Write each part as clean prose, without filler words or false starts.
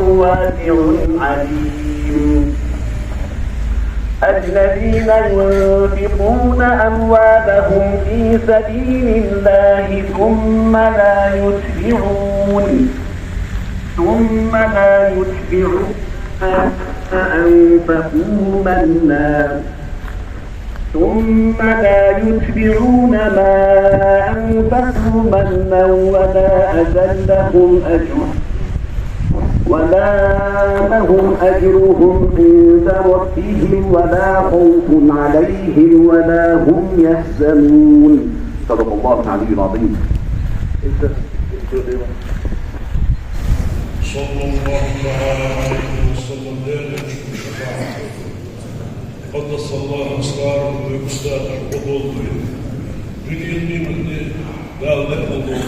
والله واسع عليم. الذين ينفقون أموالهم في سبيل الله ثم لا يتبعون ما أنفقوا منا ولا لهم أجرهم عند ربهم ولا خوف عليهم ولا هم يحزنون. صدق الله العلي العظيم. صلى الله تعالى عليه وسلم ذلك شفاعة قدس الله أسراره ويستاذ الحضور دنيا نيمة لا لحظة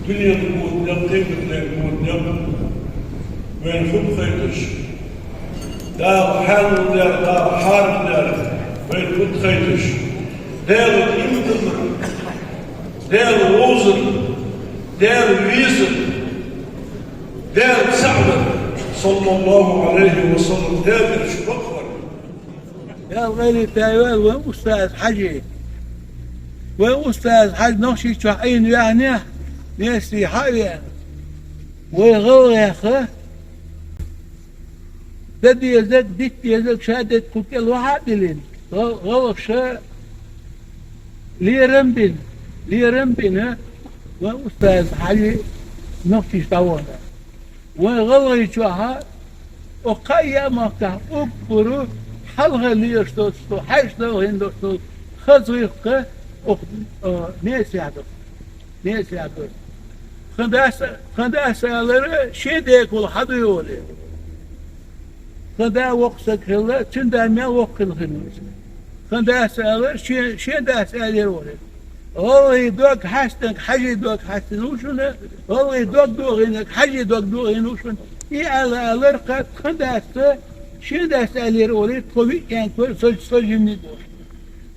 دنيا نموت نبتين نموت نبت وين فوق خيطش دار حال دار حارب دار وين فوق خيطش دار الإمتر دار الوزر دار الويزر دار سعد صلى الله عليه وسلم دار شبكر يا غيري تايوان وأستاذ حجي وأستاذ حج نخشي تحين يعني ناسي حاليا ويغور يا أخي ددي يزك ديك يزك شهادة كل واحد لين غور شاء لي رمبين ها وأستاذ حجي نخشي تاوانا ويغور يشوها وقيا أكبر حلغة اللي يشتوستو حيش لو هندوستو خزويقة ناسي عدو خنداس على شيء يقول حد يقول خندا وقتك هلا تندا ما وقت الخنوس خنداس على شيء داس على يقول والله يدوك حسنك حاجة يدوك حسن وشنا والله يدوك دوغينك حاجة يدوك دوغين وشنا على الرقة خنداس شيء داس على يقول طويل يعني كل سجمني دوش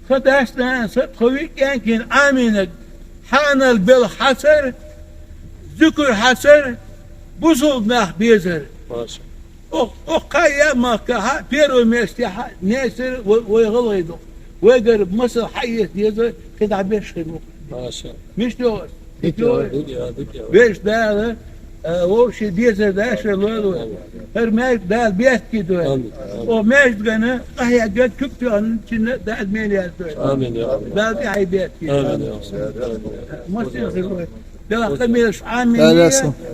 خنداس ناس طويل يعني كان آمنك حانل بالحسر ذكر حسر بوصل ناح بيزر وقايا ما كها بيرو مستحى ناسر ويغليدو ويقرب مصر حيث يزر كده عبيش خلوه مش دوس بيش ده وش ديزر ده شلوه هرماش ده بيت كده وماش جنا هي جد كبت عن كنا ده ادمين آمين يا رب. ده هي بيت كده آمين يا رب. مصر خلوه ده قميص عامل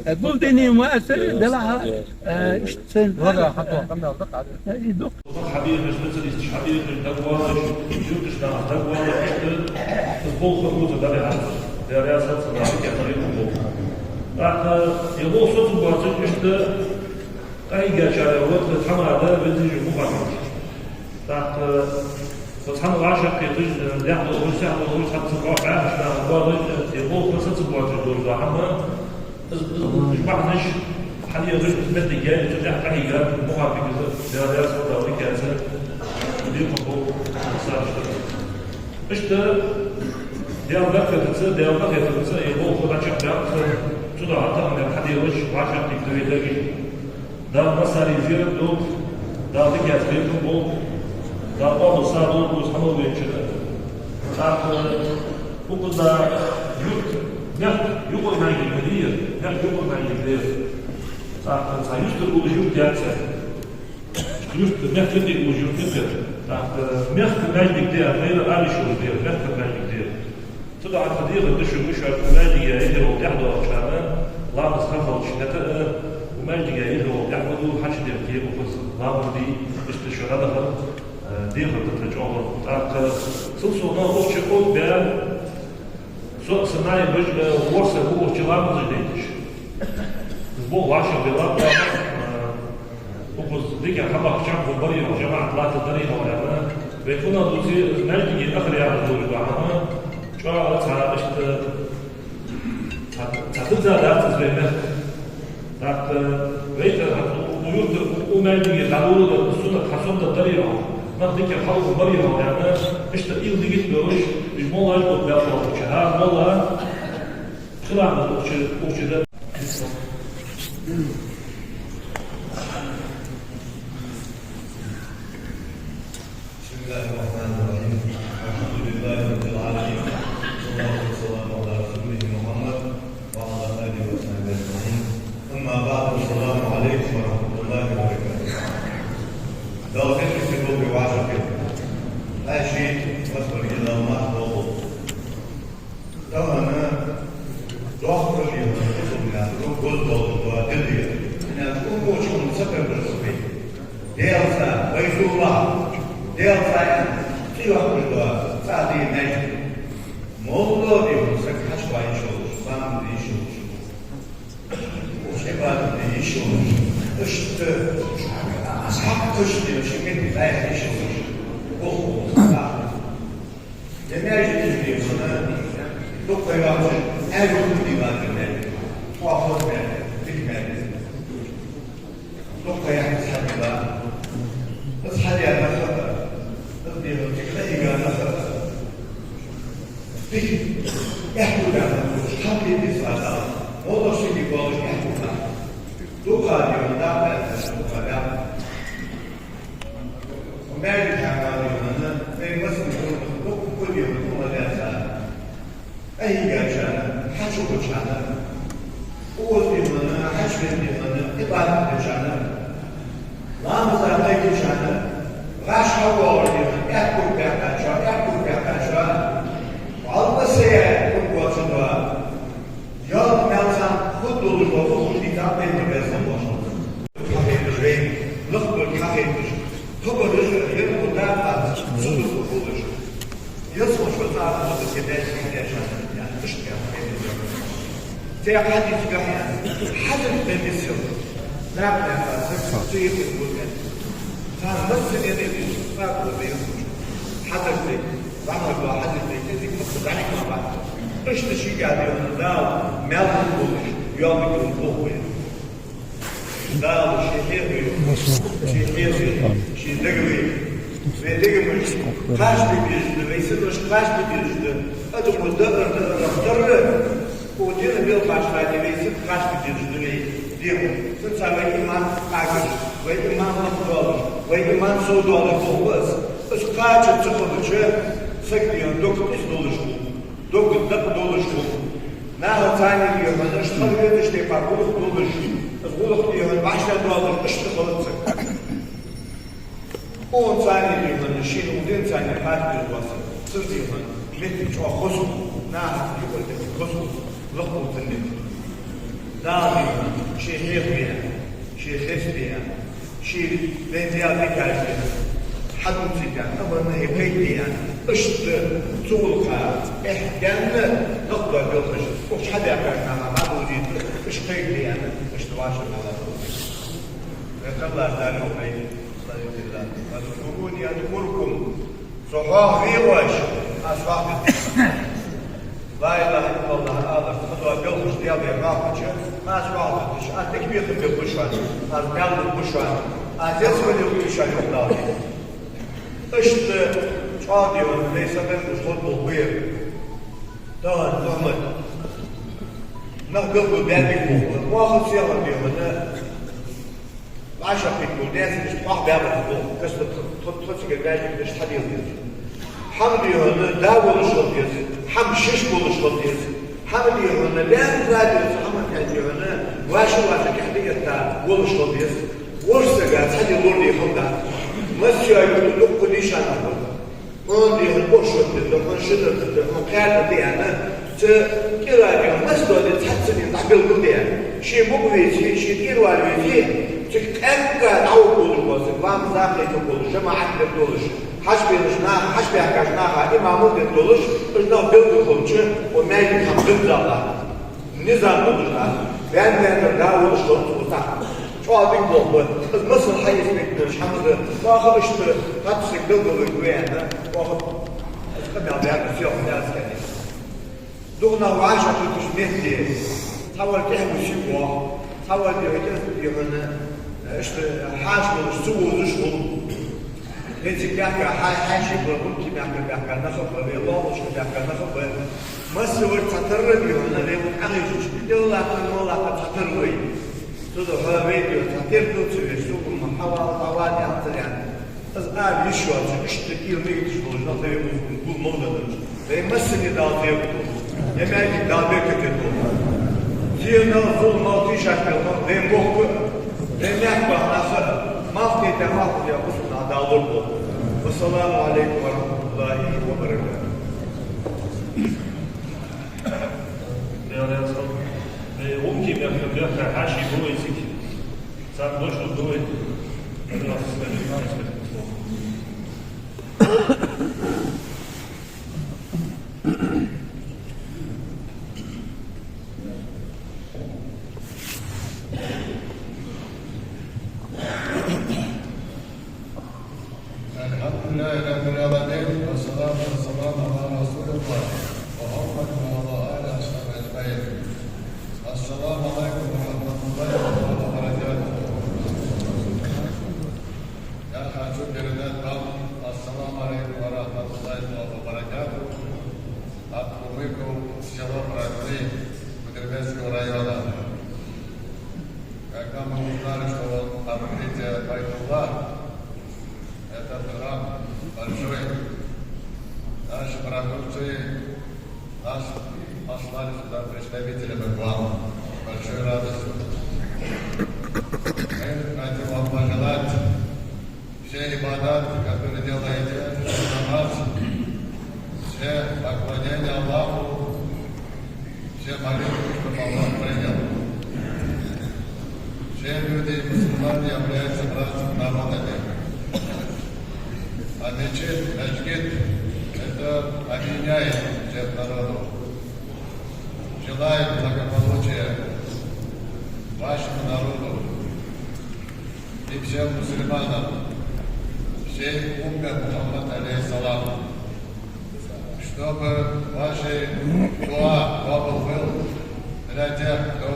بلدني مؤثر ده لها سن هذا حطوا خمنا ودق عليه يدق حبيب مثل حبيب الدواء يوتش ده دواء البوخ الروز ده على ده رئاسة صداقة طريق البوخ راح يبوخ صوت البواتج إشت أي جاشة وقت الحمى ده بنتج مفعل راح فتحنا العشر كيتج يحضر وسع وسع تسبع عشان البواتج يبوخ صوت البواتج دول ده حمى إجمعناش حاليا غير مادة جاية ترجع تحية مفعل بكذا ده رئاسة صداقة كذا مدير مقبول صار إشت ديال ذاك تنسى يبغى خد عشان ديال تدعى عطا من حد يوش وعشان تكتبي دقي ده مسار يزير دوت ده ذيك يزيد بول ده بعض الصادق وسحبوا بينشده وقد ده يقول معي المدير يقول معي المدير سيشتغل وجود جالسة يشتغل يخدم وجود كده يخدم معي كده غير آلي شو كده يخدم معي كده تدعى القدير الدش المشعر ومالي يهيه وبيحضر أشعبان الله بسخفة وشنة ومالي يهيه وبيحضر حاجة يبكيه وفصل الله دي استشعر هذا دي خلطة رجعون تعالى سلسل الله وقت شكوت بيان سوء صناعي بجل ورسة هو اشتغال مزيدينش اسبوع وعشر بلاد وقص ديك حبا شعب البرية وجماعة ثلاثة دريها ولا بيكون دوزي مالي الأخر يعني دول بعضها شو على اشت تحتزا لا تزبينه تحت بيت ويوت ومالي يتعودوا السنة حسنت الدريها ما ديك الحوض البرية يعني اشت إيل ديك بروش مش والله يقول بيعطوا شهاد والله خلعنا وش ده goz doldu, dildi. Yani bu uçumun sebebi Değilse, Beyzullah, değilse, Tiyahmurda, Sadi Necmi, Moğolluğa diyorsa kaç bay iş olur, bana bir iş olur. O şey var bir iş olur. İşte, ashab kış diyor, şimdi bir iş olur. O olur. Yemeği diyor sana, doktor yaptı, her yolu divarı verdi. Tuhaflık verdi, bilmedi. Doktor yaptı sanırlar. Biz her yerde kadar, biz diyoruz ki, kıyıgana kadar. Biz, yahudana, tabi var da, o da şimdi bu olur yahudana. Duka diyor, daha benzer, duka da. Amerikan diyor, ve nasıl diyor, bu diyor, bu da derse. Eyyâcana, haç olacağına, Oğuz diyorlarına, haç verdiğine, ibadet edeceğine, namazlarına gideceğine, raşha olur diyorlar, yakut yaklaşa, almasaya kurgulasında, yol melsan, hud olur, hud hitap edilmezden başladı. Kafedir rey, lıktır kafedir, tıbırır, yırmudar da, sudur olur. Yazmış o zaten o da gidersin yaşanır. İşte yapmayı Te hadis gaya, hadis bemisyon. Ne yapayım ben? Sıyıp bulmayın. Sen nasıl yediniz? Farklı bir hadis değil. Bana bu hadis değil. Dedik mutlaka var. İşte şey geldi onu da melun bulmuş. Yolunu bulmuyor. Dağlı şehir diyor. Şehir diyor. Şehirde gibi. Ve de gibi. Kaç bir yüzlü. Ve siz kaç bir yüzlü. Adımızda ırdı. O diyor bir başlaydı ve siz kaç bir yüzlü diyor. Siz sabah iman takip. Ve iman mutlu olur. Ve iman soğudu olur. Biz kaçı çıkılıcı. Sık diyor. Dokuz doluştu. Dokuz da doluştu. Ne hatayla diyor. Ben işte işte yapar. Kuluk doluştu. Kuluk diyor. Başladı olur. İşte kalıtsın. 10 saniye diyor. Şimdi 10 saniye kaç bir olsa. Siz diyor. Metin çok hoşum. Ne yapıyor? Hoşum. Lütfen dinle. Dağılıyor. Şehir diye. Şehir diye. Şehir benziyor bir kere. Hadım zikâ. Ama ne yapayım diye. İşte zulka. Ehkemli. Nokta görmüş. O şahada yaparken ama bu değil. İşte diye. İşte başlamalar. Ve Allah Teala okuyun. Sallallahu aleyhi ve sellem. Kurkum. Sohah vivaş. Asfahmet. La ilahe illallah Allah. Kıdva bilmiş diye bir rahmetçi. Asfahmet. Artık bir kıdva bu şu an. Azmeldi bu şu an. Aziz böyle bir şey yok daha değil. İşte çoğu diyor. Neyse ben bu futbol buyur. Tamam. Nakıl bu derdik bu. Muhakkı siyahlar diyor. Aşağı bekliyor. Dersin hiç bak beğenmedi bu. Kısmı tutsuyor. Derdik işte hadi yazıyor. Ham diyor, dağ oluşur diyorsun, ham şiş oluşur diyorsun. Ham diyor, lan diyorsun, ham diyor, vaşı kendi yatta oluşur diyorsun. Olursa gel, hadi olur diyor hamda. Masya yolu dokku nişan alır. On diyor, boş ötürdü, on şıdırdı, on kârdı diyene. Kira diyor, nasıl öyle tatsın tabil bu diye. Şey bu vezi, şey kirvar vezi. Çünkü en kadar avuk olur olsun, vam zahmet olur, cemaatlet olur. Haç bir arkadaşına imamı da doluş, ırnav bilgi oluşu, o meclis hamdın zalla. Nizam oluşlar. Ben daha oluşlar tutar. Çoğu bir bol. Nasıl hayır bekliyoruz hamdı. Bakı işte, tatlısı bilgi güveyende, bakı, ıskı bir alakası yok, ne askeri. Doğuna vaşa tutuş mehdi, tavar kehmi şibva, tavar diyor, işte haç olur, su olur, Necik yakar, her şey bırakır ki yakar, nasıl böyle, Allah olsun yakar, nasıl böyle. Masır tatırlı diyor, ne bu anlayış, bir de Allah'ta tatırlı. Tudu hava diyor, tatır tutuyor, su bulma, hava yaptır yani. Az abi iş var, işte ilmi yetiş olur, nasıl bulmalıdır. Ve masını dağıtıya bulur. Yemeği dağıtıya kötü bulur. Ziyondan zulma altı iş akılma, ve boku, ve nekbah nasıl, mahkete mahkete yapısın, dağılır bu. Vesselamu aleyküm ve rahmetullahi ve berekatuhu. Değerli insanlar, Умки я хаши было языки. Сам дочь дует. Это нас скажет. Когда мы узнали, что открытие Байтулла, это храм большой, наши продукции, нас послали сюда представителями к вам с большой радостью. Мы хотим вам пожелать все ибадаты, которые делаете, намаз, все поклонения Аллаху, все молитвы, чтобы Аллах принял. Все люди мусульмане являются братскими народами. А мечеть, это объединяет всех народов. Желаю благополучия вашему народу и всем мусульманам, всей умме Мухаммад алейхиссалам, чтобы ваши дуа был для тех, кто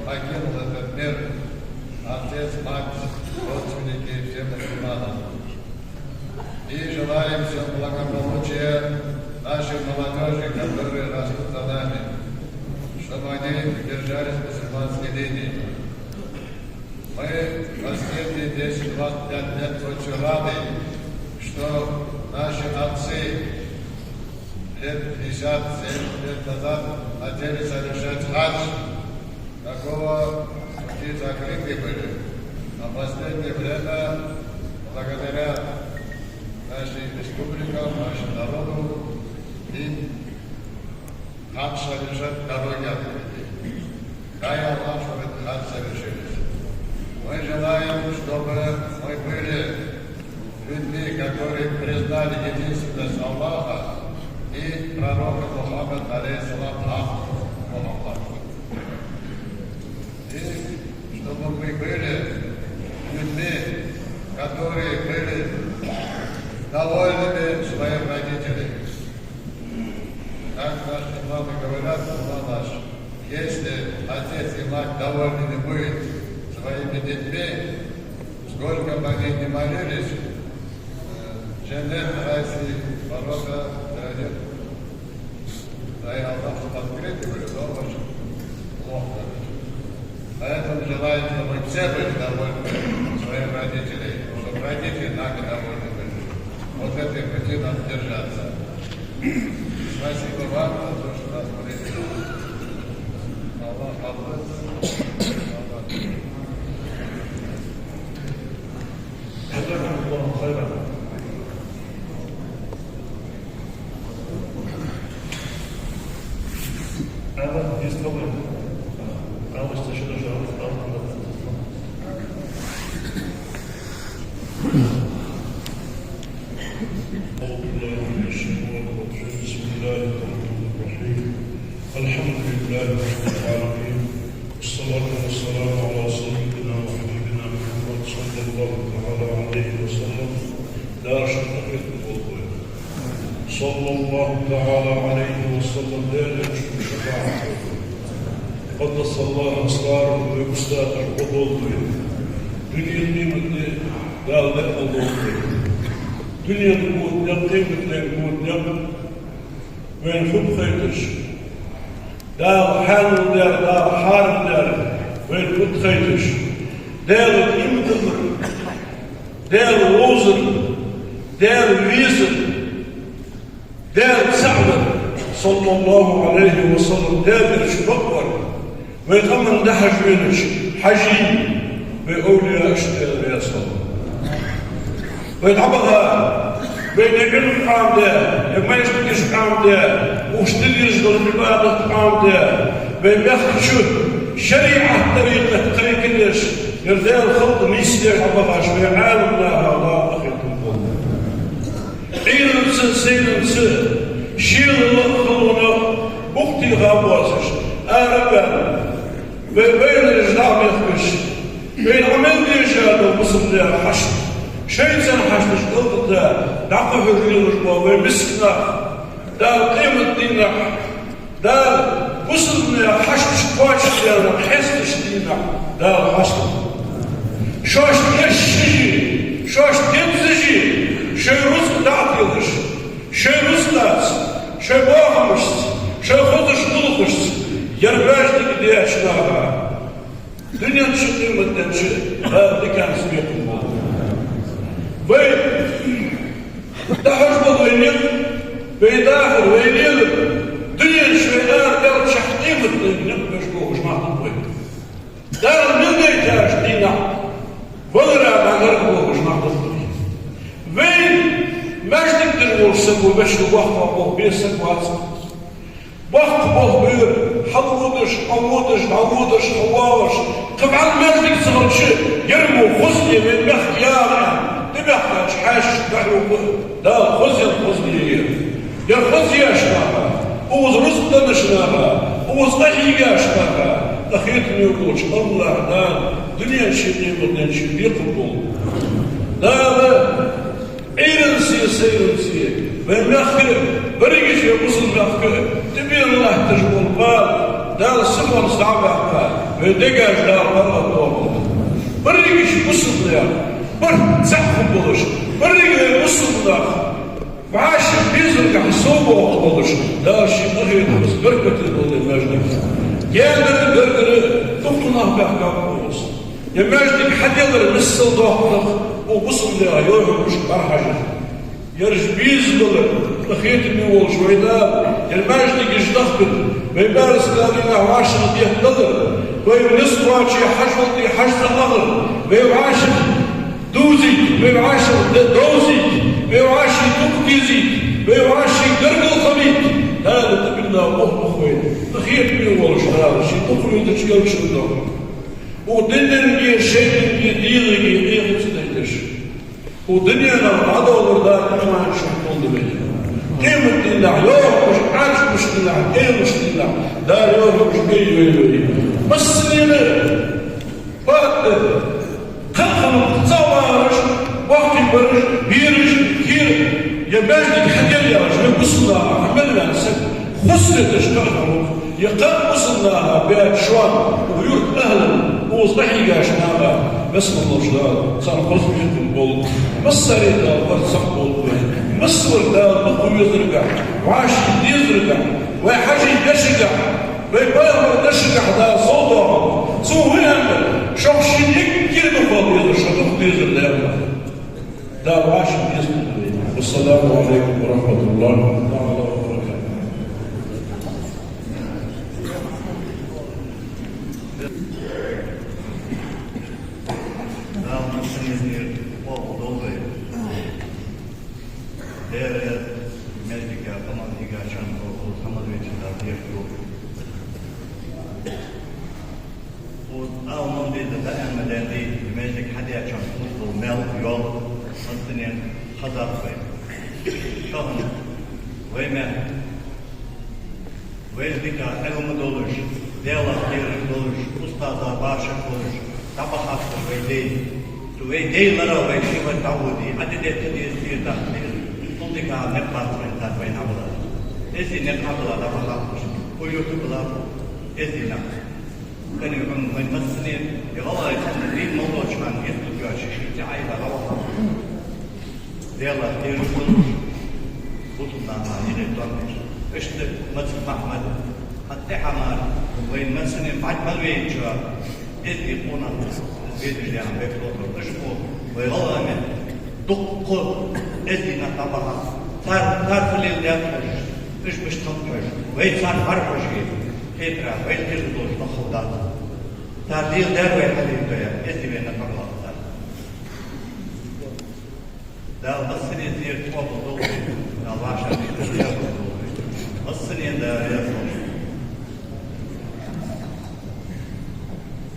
покинул этот мир, отец, мать, родственники, всем мусульманам. И желаем всем благополучия нашей молодежи, которые растут за нами, чтобы они держались мусульманской линии. Мы последние 10-25 лет очень рады, что наши отцы лет 50-70 лет назад хотели совершать хадж, такого пути закрыты были. А в последнее время, благодаря нашей республикам, нашему народу, и хадж совершать дороги открыты. Дай Аллах, чтобы этот хадж совершились. Мы желаем, чтобы мы были людьми, которые признали единственность Аллаха и пророка Мухаммада алейхиссалам Мухаммад. И чтобы мы были людьми, которые были довольными своим родителями. Как наши мамы говорят, мама наш, если отец и мать довольны не будут своими детьми, сколько бы они ни молились, Джаннат, Россия, ворота, да и Аллах, чтобы открыты были, но очень плохо. Поэтому желаю, чтобы все были довольны своим родителям, чтобы родители нами довольны были. Вот этой пути надо держаться. Спасибо вам за то, что нас приняли. Аллах поможет. Есть проблемы. Август еще даже بسم الله الرحمن الرحيم الحمد لله رب العالمين والصلاة والسلام على سيدنا وحبيبنا محمد صلى الله تعالى عليه وسلم لا شك في صلى الله تعالى عليه وسلم لا يجب شفاعته قدس الله أسراره ويقصد الحضور دنيا نيمتي لا لحظة دنيا تقول يقيمة تقول يقيمة وين خب خيتش دار حال دار حال دار وين خب خيتش دار إمتمر دار روزر دار ويزر دار سعد صلى الله عليه وسلم دار شبكر ويتمن ده حجينش حجي بأولياء اشتغل يا صلى ويتعبها بين يقل القام ده لما يشتكيش القام ده واشتري يشغل في بعض القام ده بين ياخد شد شريعة طريقة كلش يرضي الخلق نيستير عبغاش في عالم لا هذا أخيكم عيلم سنسيلم سن شيل الخلونا بختي غابوازش أربا بين الجدام يخبش بين عمل ديجال وبصم ديال حشد شيء سن حشدش قلت دعقه حجرين وجبوه مسكنا دار قيمة دينا دار بصم حشدش قواش ديالنا حسدش دينا دار حشد شوش تشجي شوش تنزجي شي رزق تعطيلش شي رزقات شي باغمشت شي خودش قلقشت يرباش ديك دياشناها دنيا تشقي مدنشي هذا كان سميت الله وين تحجب وينيل بيداخل وينيل دنيا شوينار قال شحقي مدنيل بشبوش ما تطوي دار من ديتاش دينا ولا ما غرقوش ما تطوي وين ماش تقدر ورسم وباش الوقت ابوه بيسك واسك وقت ابوه بير حوضش حواوش طبعا ماش تقدر شيء يرموا خزني من مخيار تبحث حاش بحلو لا خزني يا خزي اشناها وز رزق نشناها وز قحيقة اشناها أخيتني يقولش الله دان دنيا شيء بدنا نشوف يقبل دابا سيرنسي بمخر بريش يا مسلم مخر تبين الله تجبر البال دار السمر صعب عقال بدقاش دار الله بريش مسلم يا بر زحف بلش بريش مسلم داخل وعاش بيزرق حسوبه وقبلش دار شيء أخير بس بركة الله المجد يادر درجة تطلع بحكاوس يا مجدك حد يقدر يمثل ضغطك وبصل لها يوم مش برحجة يرج بيزبل لخيت المول شويدا يا مجدك يجدخبل ويبارس لنا وعاشر يهتدر ويبنس واشي حجوتي حجز أغر ويعاشر دوزي ويعاشر دوزي ويعاشر تقتيزي ويعاشر قرق الخبيث هذا تبنا الله خوين أخير من ولا شهر شيء تخرج تشكل شنو ودنيا بيه شيء بيه ديلي تستهدش ودنيا نرضى ورضا ما نشوف كل ده قيمة الله يوم مش عايش مشكلة إيه مشكلة دار يوم مش جاي بس ليه بعد خلق تصورش وقت برج بيرج كير يبان حاجة يا رجل بصنا عملنا نسك خسرت اشتغلوا يقام وصلناها بيت شوان ويرد أهلا وصحي قاشناها بسم الله شداد صار قصد يكون بول مصر يدال وصح بول مصر يدال مقوم يزرقع وعاشي يزرقع وحاجي يشقع ويبالغ يشقع دا صوته سو هنا شخص يكير بفضل يزرق يزرق دا وعاشي يزرق والسلام عليكم ورحمة الله وبركاته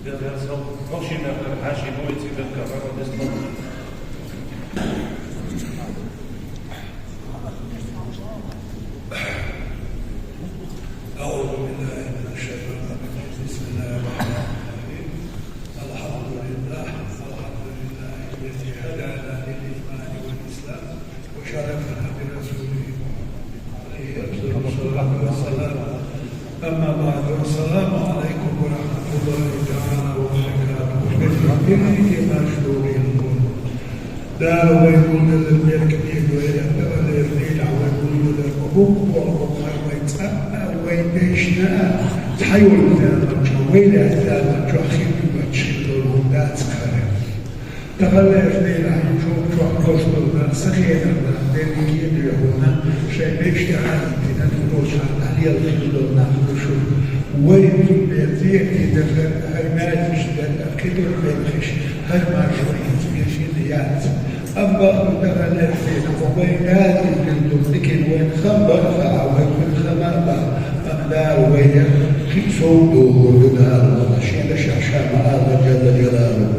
der so Maschine Hashi Moitzi der Kamera des أعوذ بالله من الشيطان الرجيم بسم الله الرحمن الرحيم الحمد لله الذي هدانا للإيمان والإسلام وشرفنا برسوله عليه أفضل الصلاة والسلام أما بعد السلام عليكم ورحمة الله تعالى وبركاته بالله مشهور يقول دار ويقول للملك يقول للرجل ويقول للأبوك والأبوك ويبيشنا تحيول ذلك ويلا ذلك وخير بتشيلوا ذات خير تغلف ليلا يشوف شو قصدنا سخينا ذلك يدعونا شيء بيشتغل بنا نروش على الخير نحوشو وين بيتيك دخل هرمات جدا كبر بالخش هرمات شوية بيشيليات أما تغلف ليلا وين هذه الجلد لكن وين خبر فأوهد من خمامة أقدار وين في صوته ودار ونشيل شعشع هذا جل جلاله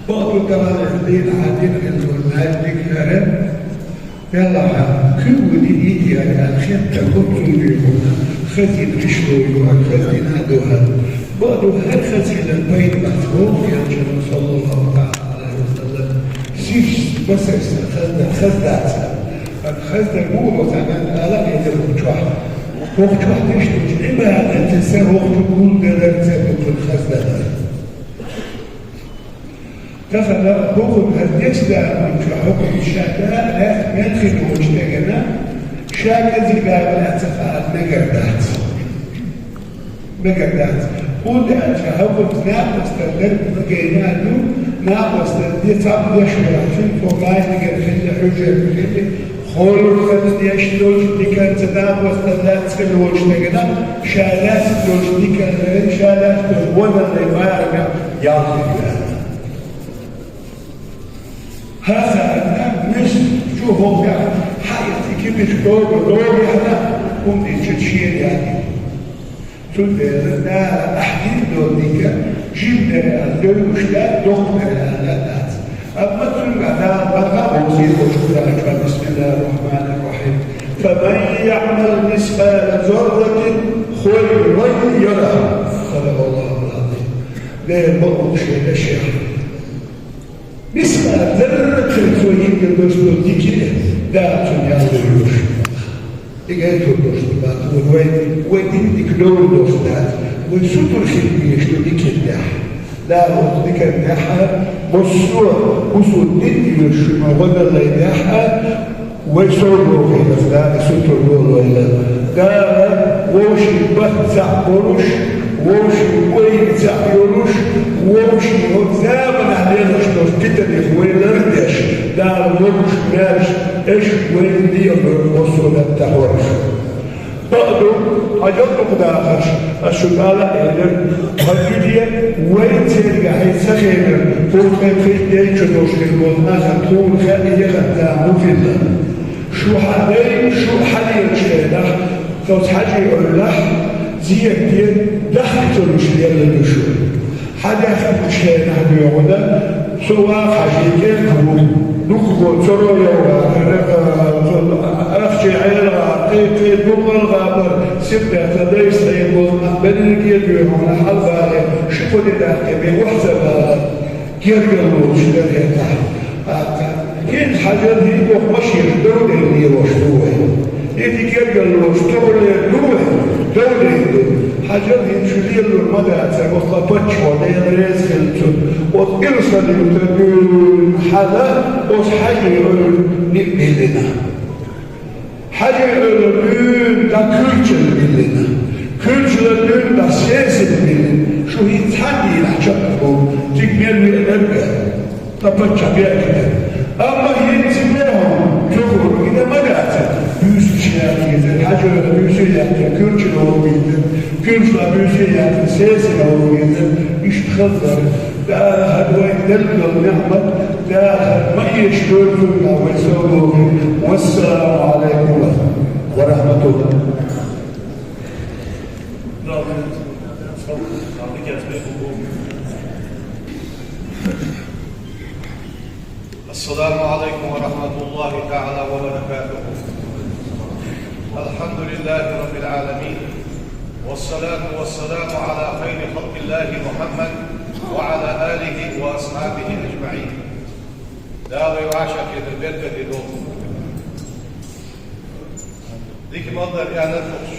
بعض الدين عادين المال ذكرا يلا كل دي يعني الخير تكون يقولنا خزين رشوي وخزين هذوها بعض هالخزين البيت مطلوب يا جل صلى الله عليه وسلم سيش بس خزات الخزة قولوا زمان ألا يدرك واحد وقت واحد يشتغل إما أن تسير وقت كل قدر تثبت في الخزة دخل هو هالجسد من حكم الشهداء لا يدخل واشتغلنا شاكز الباب لا تفعل مقردات هو ده تحكم ناقص تدرب مقيناته ناقص يتعب يشمل عشان فوقاي نقدر في الحجة خول فلد يشلوش دي كانت ناقص تدرب واشتغلنا شالات لوش دي كانت شالات وانا اللي ما يعطي هذا مش شوفوا يعني حياتي كيف دور يعني ممكن تشيل يعني تقولنا أحيي دورك جبنا الدور وشلا دخل الآلات أما تقولنا بقى وزيد وشكرا بسم الله الرحمن الرحيم فمن يعمل مثقال ذرة خيرا يره صدق الله العظيم لا يبغض شيء لا شيء مثقال ذرة خيرا يره ديكي لا تنيالوش إيجاد الدوستات وين يكلون الدوستات والسطر خليه يشتو ديكناح لا ديكناح وصول دي يشما ولا لا يناح ويصوروا في مثلا سطر دول ولا دا ووشي بتزع بروش ووشي وين زع يروش ووشي وزامن علينا شلون كتب وين لردش دا ووش ماش ايش وين دي الوصول التحورش بعضو عجبك داخش السؤال إلى هالجدية وين تلقى حيث فوق في ديش نوشك الوضع تكون خالية خدامه في الله شو حالي الشيطة فوت حاجة يقول لح زيك دير دخلت المشكلة للنشور حاجة أخذ الشيطة بيقول سواء حاجة نخبو تروي أخشي عيلة قيقي بغل غابر سبع تدريس يقول بني كيديو على حلقة شكو دي داخل وحسب كيرقلو شدر يتحت كين حاجة دي ومشي الدولة اللي يوشتوه إذا كيرقلو شتوه دولة حاجة دي شليل المدى وخطبتش ودين ريزخلتو وإرسل يتدول حدا وصحي نبني لنا حاجة يقولون دا كلتشر بلنا كلتشر دا سياسة بلنا شو يتحدي لحجبكم تكمل الأرقى طبعا شبيع كده أما ينتبههم تقول إذا ما دعت يوسف شاكي الحاجة يوسف يحكي كلتشر هو بيدن كلتشر يوسف يحكي سياسة هو بيدن يشتخذر دا هدوين دلقى ونعمة دا ما يشتغلون ويسوون والسلام عليكم ورحمة الله. نعطيك أسماء الحكومة. السلام عليكم ورحمة الله تعالى وبركاته. الحمد لله رب العالمين، والصلاة والسلام على خير خلق الله محمد وعلى آله وأصحابه أجمعين. داوي وعشق البركة دوم ديك مصدر يعني الفحش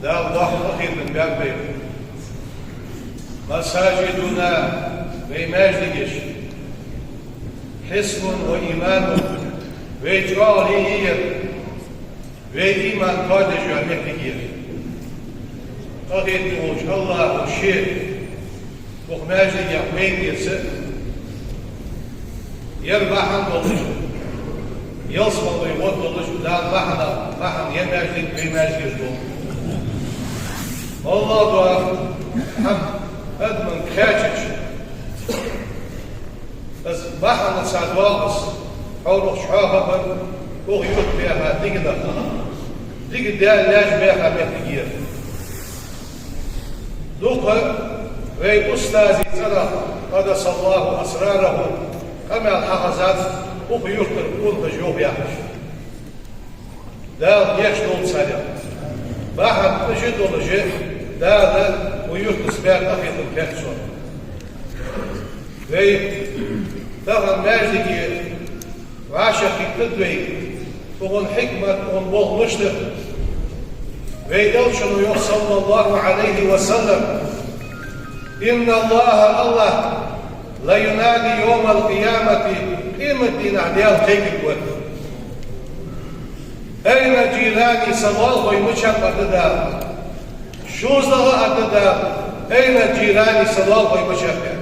داو واحد أخير من باب بيت مساجدنا بماجدش حسن وإيمان وإجرالية وإيمان قادش ومحتقير أخير نوش الله والشيخ وخماجد يحمين يرسل يربحن ضلش يصمد ويود ضلش لا بحن يماجد بماجد ضلش الله دعا هم أدمن كاجج بس بحن سعد واقص حول شحاها بل وغيوت بيها ديك دا لاج بيها محتقير دوقها وي أستاذي ترى قدس الله أسراره كما الحفظات وغيوت الكون بجوب يحش دا يشتغل سالم بحن تجد ولجه دا ويوت سباق أخيط الكهسون وي دغن ماجدك وعشق تدوي وغن حكمة وغن بوغ مشتق ويدلشن صلى الله عليه وسلم إن الله لا ينادي يوم القيامة قيمة نعديال خيك أين جيلاني صلاة ويمشق أتدام شوزها أتدام أين جيلاني صلاة ويمشق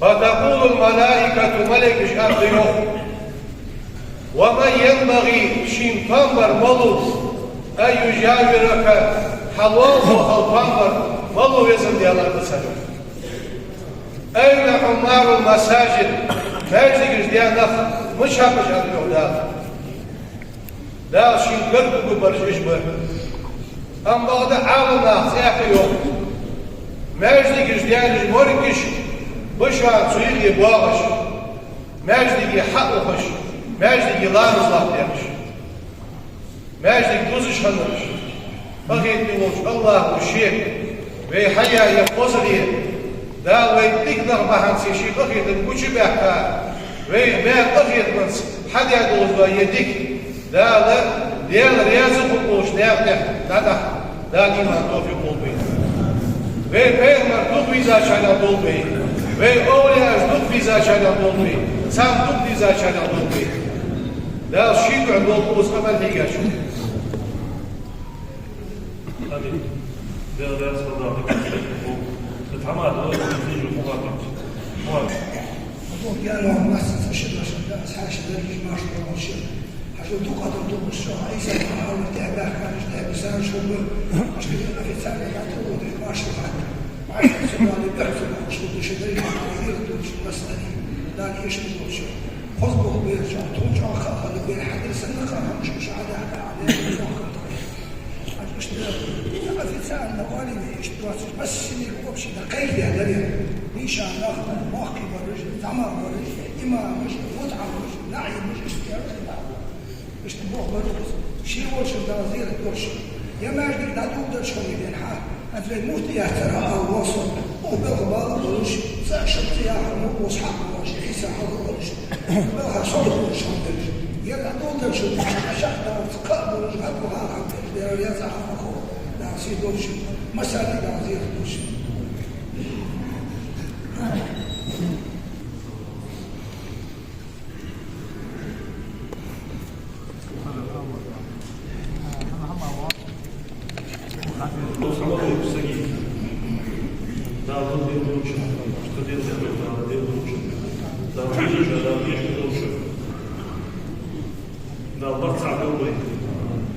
فتقول الملائكة ملك شهر يوم ومن ينبغي شين فنبر ملو أن يجاورك حلوه الفنبر ملو يزم دي الله تسجل أين عمار المساجد ماجدك دي نفر مش هبش عن اليهدان دا شين قرب ببرجش به أم بعد عالنا سياحي يوم ماجدك دي نجموركش بشان سويل يبواغش ماجدك يحققش ماجدك يلانز لحتيش ماجدك دوزش هنرش أخيط بموش الله والشيخ ويحيا يفوزلي دا ويدك نغبحان سيشي أخيط بوش بيحكا ويبيع أخيط منس حد يدوز ويدك دا ديال رياضة قبوش نيابتح دا نيمان توفي قلبي ويبيع مرتوب إذا شانا قلبي ve oğlaya duk biza şana doldu. Sam duk biza şana doldu. Da şidu doldu uskamel higaş. هذه ده صدق تتعمل في المقابلة قالوا مؤسسة الشرطة الناس حاشا درج ما شاء الله شيء حشو تقدر تقول الشرطة عيسى محاول تعبان كان يشتهي بسان شغل عشان يقول في ثانية يعتبر ما شاء الله عشان سؤالي بحثوا شغل شدري يردوا مسألة لا يشتغلوا شيء خذوا بيرجع ترجع خاخذ بين حد سنة خاخذ مش عادة عليه في ساعة نوالي بس اللي هو بشي دقيق يا دليل نيشان ناخذ موقي بالرجل تعمر بالرجل إمام رجل متعة بالرجل نعي بالرجل اشتيار مش تبوح بالرجل شي وش الدوازير الدرشي يا ما يجدك تعدوب درش خليدين حال أنت الموت يهترى أو وصل وبالغبال بالرجل سأشد سياحة مقوص حق بالرجل عيسى حق بالرجل بلغا صوت بالرجل بالرجل يدعو درش شخص ارتقاء بالرجل أبوها عبد الرجل يزعى مخور دعسي درشي مسألة دعزير درشي لو سمعوا يبسجي دا ضد الروش تدير ضد الروش دا بيجي دا بيجي الروش دا ضغط على الوجه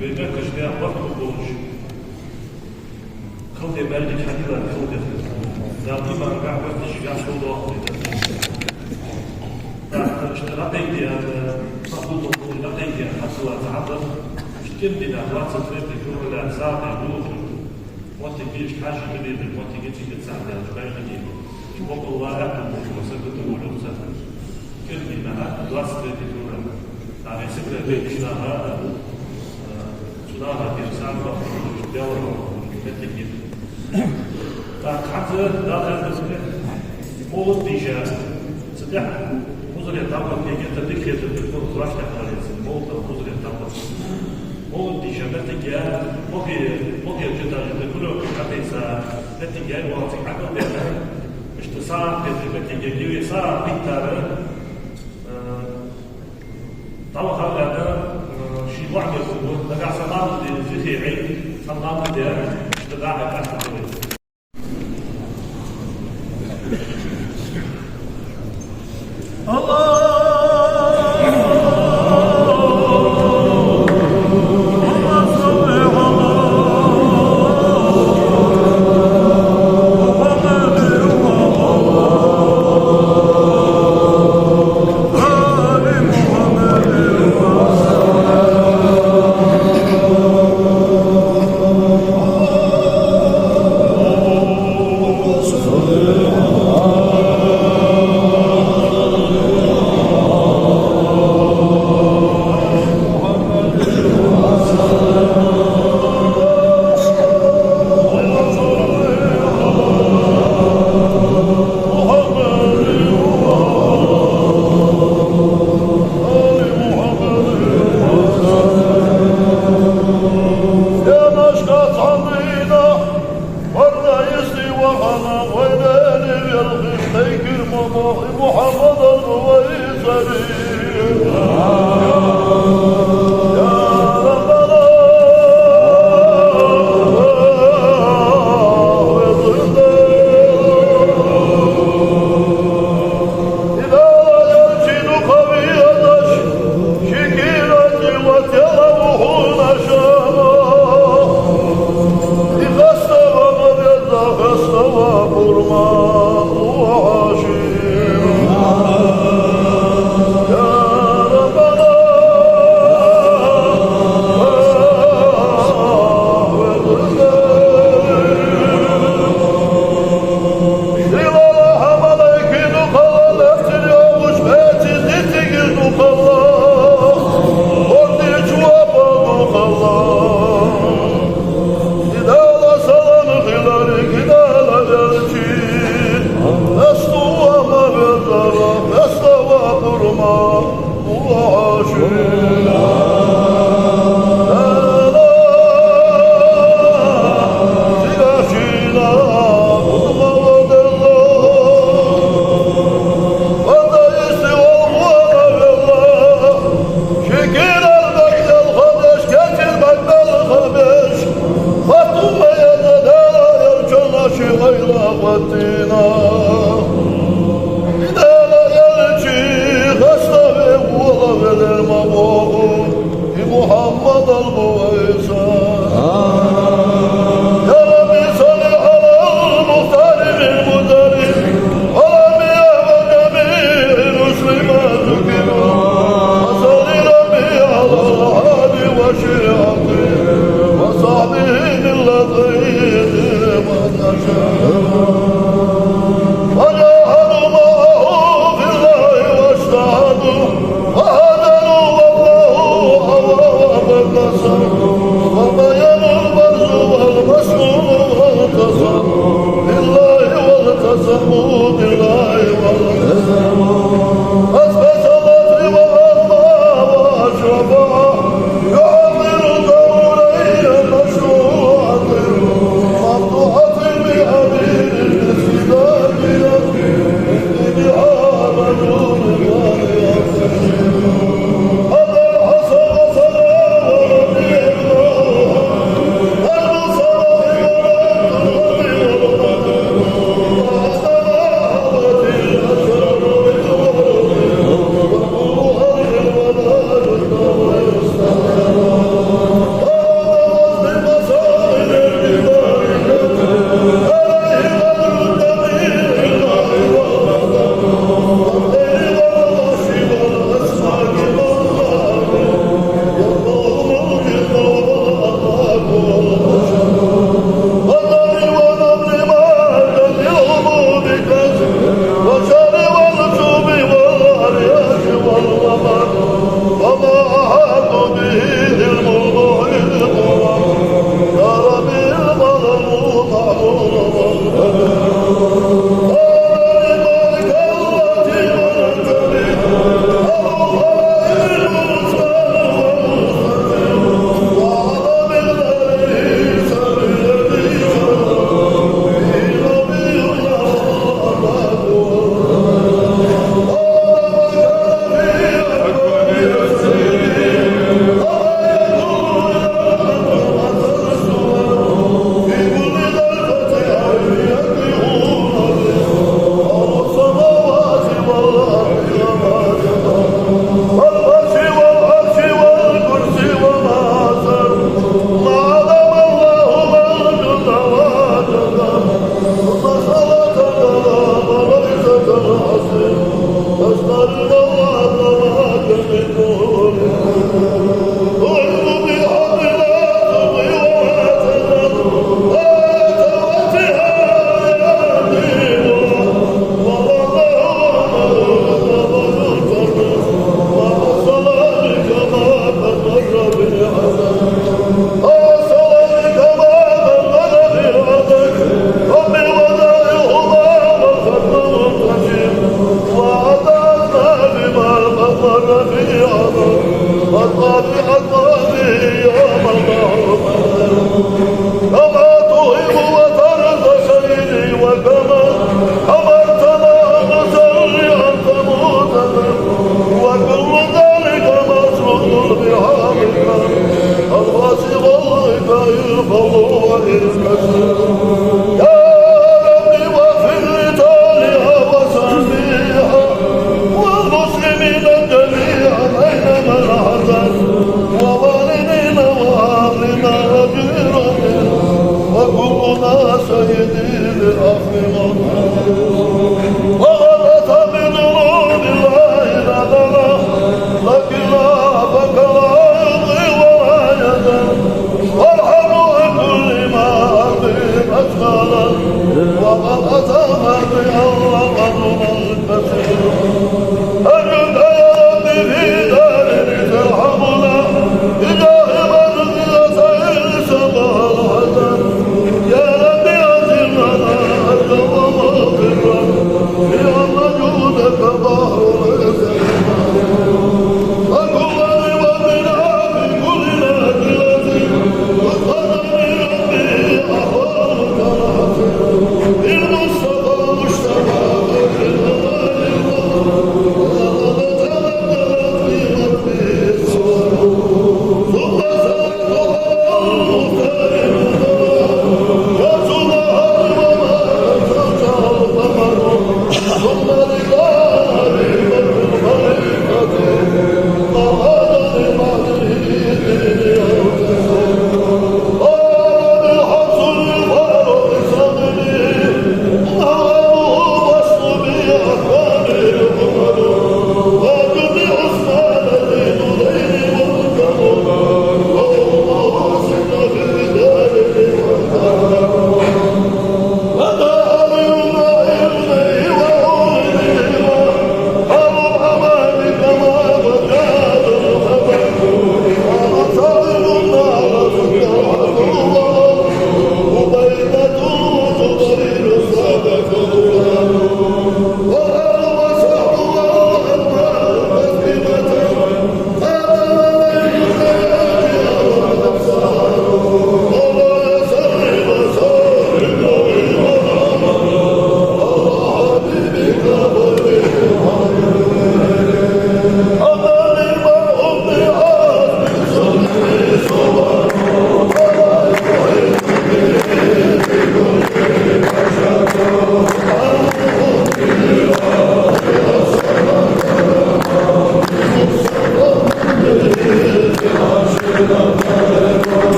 بيجاكش ده ضغط الروش خذ بالك حديدا خذ دا قيمة قاعد بس قاعد شو ضغط دا اشتراطي دي صفوت لا تيجي حصل تعرض Skindina 23 jula sati dužu, moti biš kaži gdje, moti gdje će sati, ali kaj gdje. Čuboko vlada pomoću, sve to volju sati. Skindina 23 jula, a ne se gleda išta rada, sudaha gdje samo, djelo, neti gdje. Tak, hadze, da je sve, ovo diže, sada, uzor je tamo, gdje je ta dikjeta, gdje je zračka hvaljica, molta, uzor je tamo. Ovo diže, neti gdje, mogi čitati, da kudo katica, neti gdje, ovo se kako gdje, što sam, neti gdje je sam, pitare, tamo hvala, și oameni cu dacă să mă de zihei, să mă de să da ca asta. Nasıl الخير فهو إركته يا ربي واغفر لتاليها وساميها والمسلمين جميعا أينما الحزن ووالدينا وأهلنا وجيراننا وكلنا سيدي للأخرة وغلط بذنوب الله لنا لكن عافاك لا يضي ولا يدم وارحمه بكل ما أبيه أثقالا وقد أتانا بأن قدر الكثير أجد يا ربي في دار ترحمنا بجاه منزل سيد سماء الحسن يا ربي أزل لنا أجر ومغفرا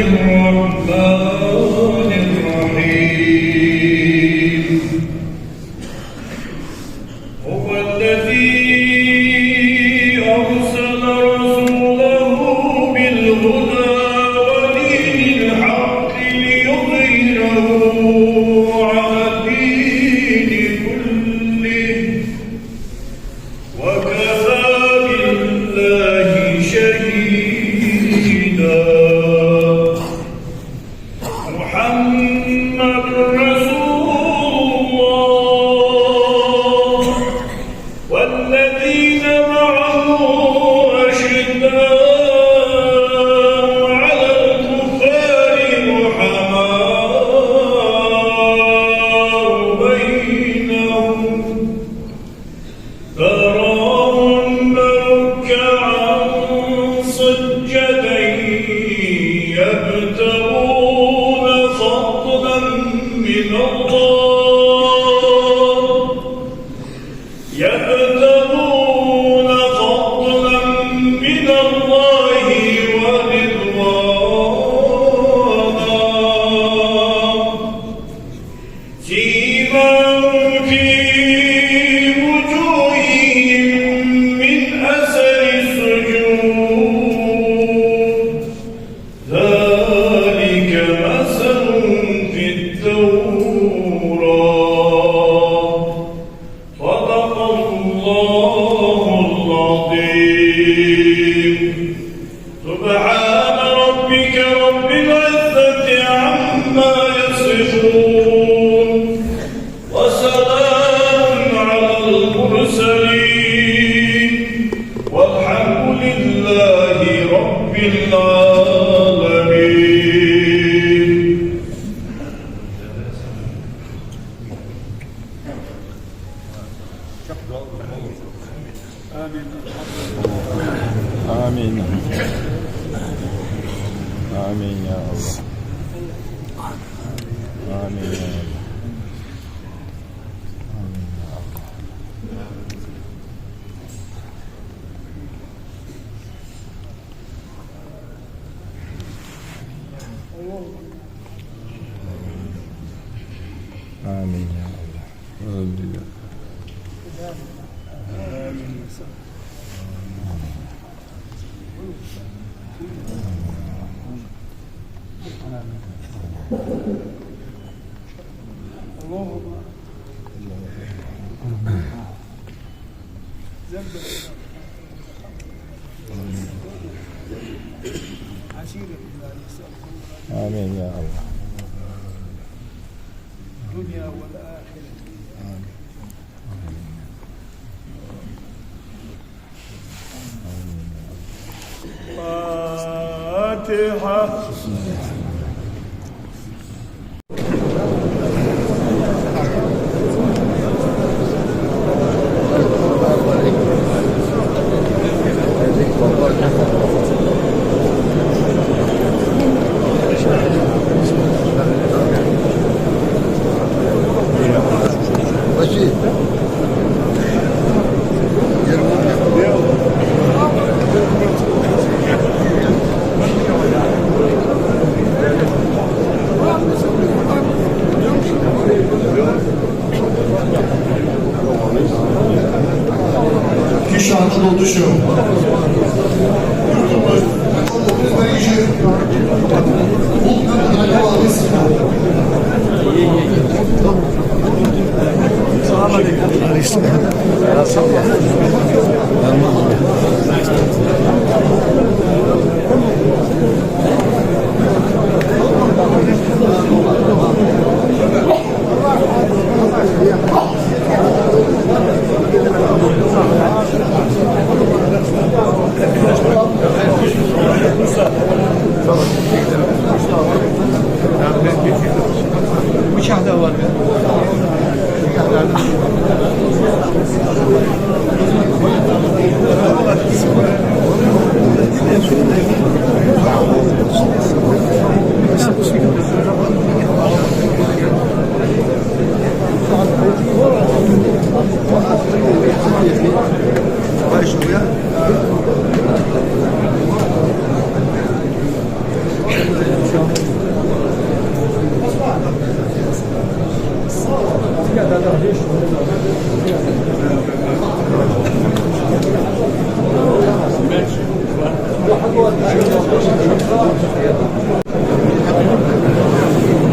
الرحمن الرحيم هو الذي أرسل رسوله بالهدى ودين الحق ليظهره على الدين كله وكفى بالله شهيدا محمد رسول الله والذين معه أشداء على الكفار رحماء بينهم تراهم ركعا سجدا يبتغون فضلا من الله يبتغون فضلا من الله ورضوانا سيماهم في وجوههم من أثر السجود ذلك مثلهم في التوراة صدق الله العظيم سبحان ربك رب العزة عما يصفون وسلام على المرسلين والحمد لله رب العالمين آمين آمين يا الله آمين يا الله آمين يا الله الحمد لله آمين يا الله الدنيا والآخرة. فاتحة Anadolu Show. مشاهدة أول شوية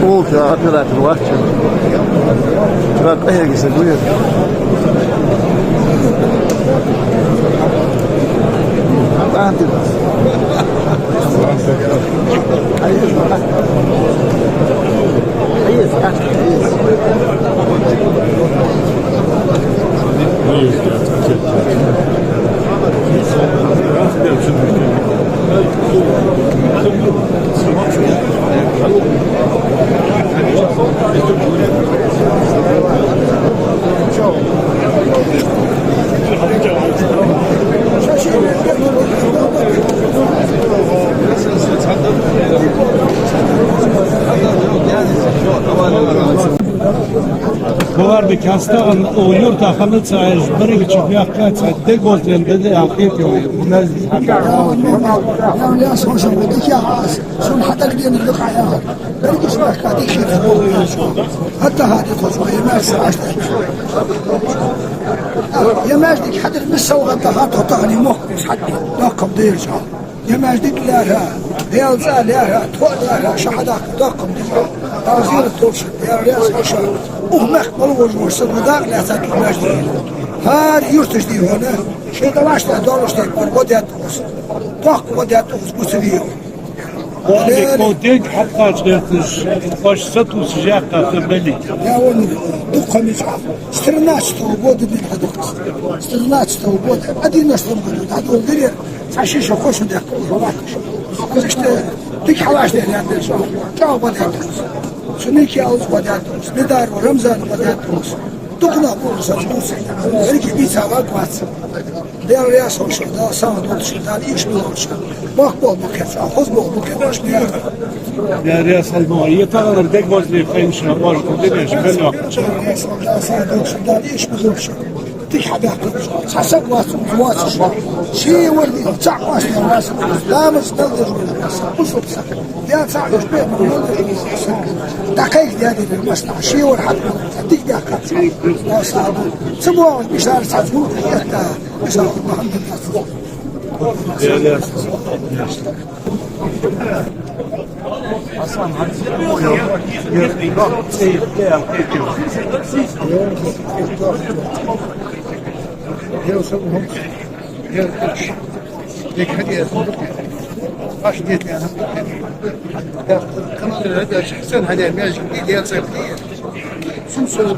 Oldu arkadaşlar var. Bak herkese buyur. Hadi. Hayır. Bular bir kastan o yurt akıllı çayır bir küçük bir akıllı de gözlerinde de afiyet yok. يا يا سوشا بدك يا عاس شو حتى لقينا اللقاء يا بريك اسمك هذيك حتى هذه خطوه ما سمعت يا ماجدك حد المسوا غطاها تطعني مخ مش حد رقم ديرجع يا ماجدك لا يا زال يا توال يا شحدك رقم ديرجع تعزير التوشن يا رياس عشان وهمك ملوج مرسل وداق لا ساكن ماجدين هذا يرتج دي هنا شيء طلعش دولش تكبر وديت طاق وديت مسليو Kodek hatta çıkartır. Başta tutacak kakabeli. يا ولد دقة مجعل استرناش توجود اللي حدث استرناش توجود أدي الناس توجود هذا الدنيا عشان شو خوش ده كل شيء ديك حواش ده يعني شو جاو بدأت شنو كي أوز بدأت ندار ورمزان بدأت دقنا بورس بورس هيك بيساوي كواس ده رياس وش ده صار وش ده ليش بورس بقول بكرة خذ بكرة شنو Ya riyasal muayye tanır dek vazli fenşe var kudene şbel vakit. تيجي حدا حسب واسع شيء وردي تاع واسع واسع لا مستقدر وصل يا تاع شبيه دقيق هذه المصنع شيء والحد تيجي دقيق لا صعب سموه مشار تعرفون حتى مشار محمد Ya riyasal. Aslan hadi. Yok, يوصلهم يرتش ديك هدية باش ديت يعني كمان هذا حسن هذا ماجي ديال صيفية سمسم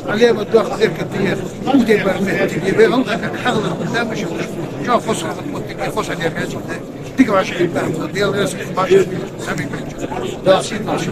عليه مدوخ ذيك الديار ودير برمي يبي عندك حغل قدام مش جا فصل مدك فصل يا ماجي ديك واش يبان ديال راس 15 سامي دا سيد ماشي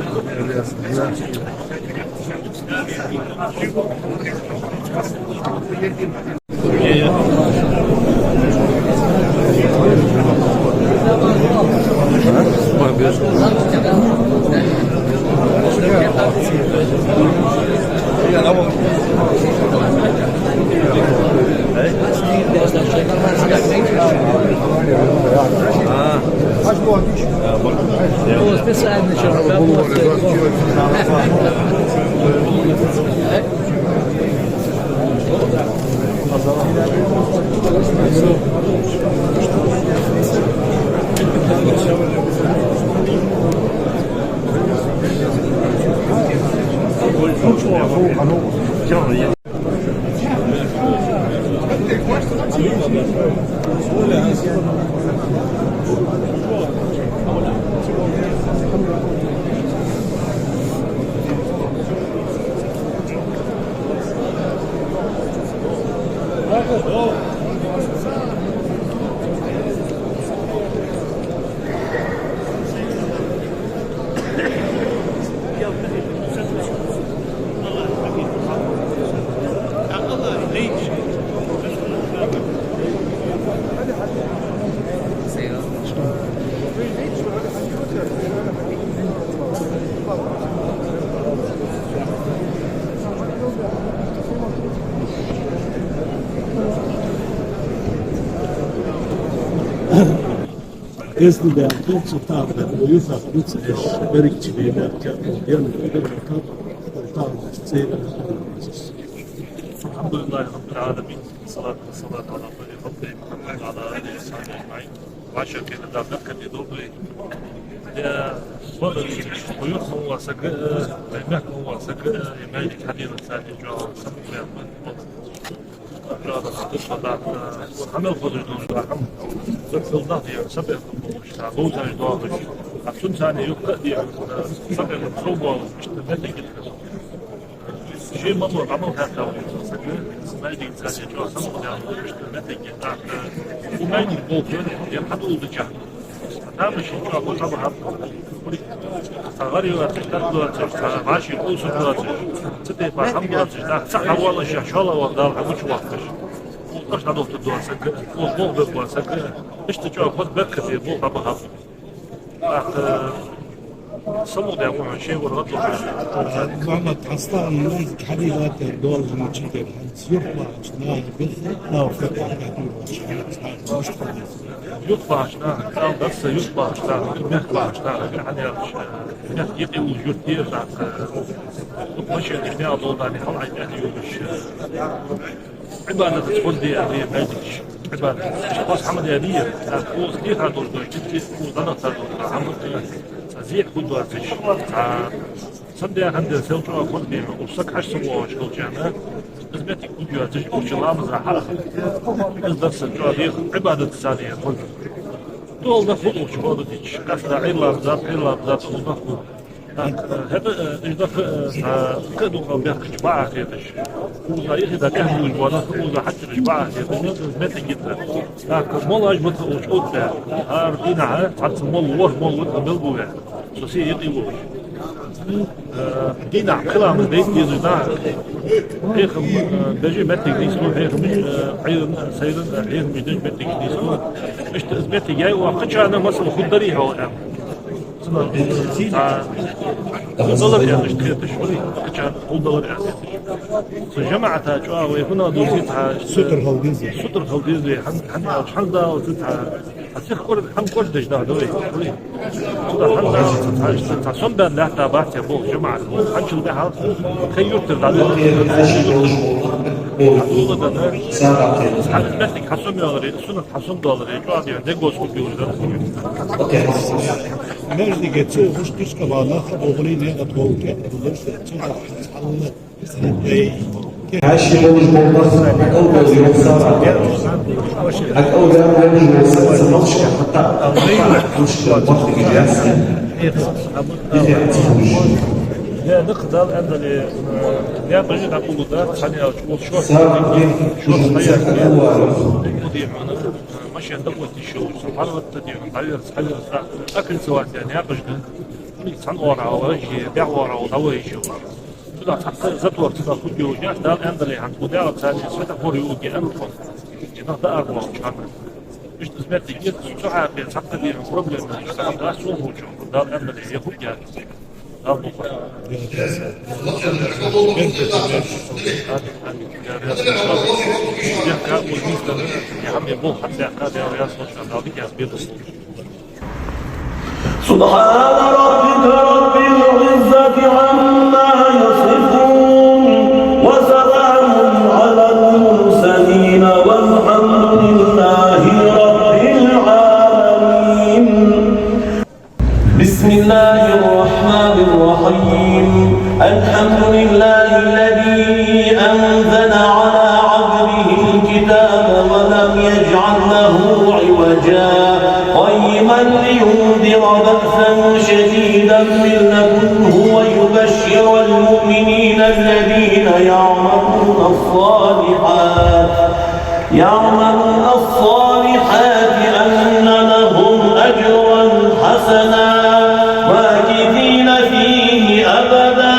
Eskiden çok tutardı. O yüzden hiç berikçiliğine yanı Elhamdülillahi Rabbil alemin. Salatu ve salatu ala Rabbi Muhammed ala alihi ve sahbihi ecmaîn. Başa kene da dakika dobi. Ya wala uyuh huwa sakı ve mek huwa sakı yemek hadin sadi jo sabı ya. Burada kısmada hamel fazlının rahim. Zıkkıldah diyor sabı işte bu tane doğmuş. Asun tane yok diyor. Sabı soğuk işte ne gitti. شيء ممر عمل هذا ما يجي تساعد جو سمع يعني مش نتيجة وما يجي بوكر يحدوا بجاه هذا مش هو أقول طبعا تغير وتشتغل ماشي قوس وتشتغل تدي فهم وتشتغل صح والله شيء شاء الله والله مش واقفش وقش نضغط الدواء سكر وضوء بالدواء سكر إيش تجوا خد بكر في بوق طبعا صمود يا أخوان شيء والغطل محمد أصلا من حبيبات الدول الموجودة يطلع جناح بالله لا وفتح يطلع جناح كان بس يطلع جناح يطلع جناح يعني يقي وجود كثير ماشي الاجتماع ضوضاني خلع يعني مش عبادة تقول دي أهلية ما يدريش عبادة خاص حمد يدية هو كثير هذول كثير وضغط هذول حمد زيح كل وقتش صدق عند سوتو أقول بيه وصك حش سووا شغل جانا أزمتي كل وقتش وش الله مزرعة أزدرس الجواديق عبادة الثانية كل دول نفوض وشغل ديش كسر عيلا بذات ونفوض هذا إذا كدوا قام بيحكي جماعة كذاش ولا يهدا كهنو الجوانا ولا حتى جماعة كذا أزمتي جدا لكن والله أجمل وش ده أردينا على حتى مول بالبوع سوسي يقيموا دينا كلام ديت يزنا هيك بيجي متى يسمو هيك مش عيون سيدنا هيك مش متى يسمو مش أزمتي جاي وقتش أنا مثلا خدري هو دولار يعني اشتريت شوي كان $1 يعني جماعة جوا وهنا دوزيتها ستر هالديزي حندا وتتها هتخور حنقول دجنا دوي حندا صنبا لا تابعت يا بو جماعة حنشل بها خيرت المسك حسوم يغري سنة حسوم دولار جوا دي دغوس كبير Nerede geçiyor? Hoş kış kabağına oğluyla atoluk yapılırsa هاشي موج موضح أول يوم صار أول يوم سنوشك حتى مشكلة وقت الجاسة لا نقدر أن لا بجي نقول ده ثانية شو ماشي عندك الشو سبحان الله تدي غير حل أكل سوات يعني أبجد صن ورا وجه بيع ورا وضوي شو لا حتى زتور تدا كل يوم جاء ده عندنا عند مدير ثاني سويت أقول يوجي أنا كنا ده أربعة شهر مش تسمع تيجي ساعة في حتى دي بروبلم ده سو هو شو ده عندنا ياخد جاء سبحان ربك رب العزة عما يصفون وسلام على المرسلين والحمد لله رب العالمين. بسم الله الرحمن الرحيم. الحمد لله الذي أنزل على عبده الكتاب ولم يجعل له عوجا قيما لينذر بأسا شديدا من لدنه ويبشر المؤمنين الذين يعملون الصالحات أن لهم أجرا حسنا ماكثين فيه أبدا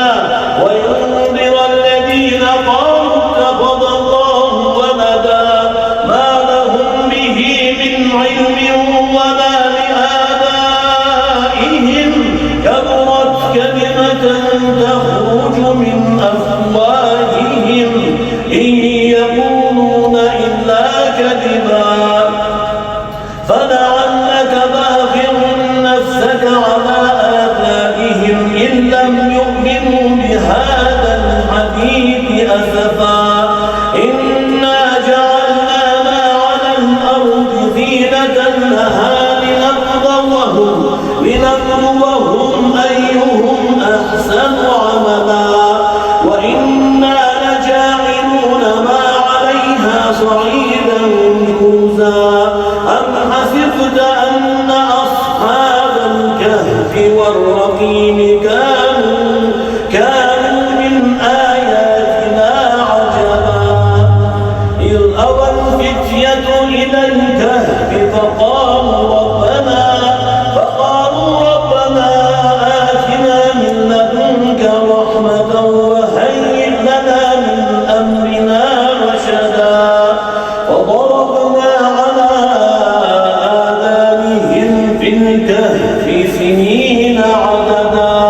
وينذر الذين قالوا اتخذ الله ولدا ما لهم به من علم ولا لآبائهم كبرت كلمة تخرج من أفواههم إن يقولون إلا كذبا ليؤمنوا بهذا الحديث أسفا إنا جعلنا ما على الأرض زينة لها لنبلوهم أيهم أحسن عملا وإنا لجاعلون ما عليها صعيدا جرزا أم حسبت أن أصحاب الكهف والرقيم كانوا من آياتنا عجبا إذ أوى الفتية إلى الكهف فقالوا ربنا آتنا من لدنك رحمة وهيئ لنا من أمرنا رشدا فضربنا على آذانهم في الكهف سنين عددا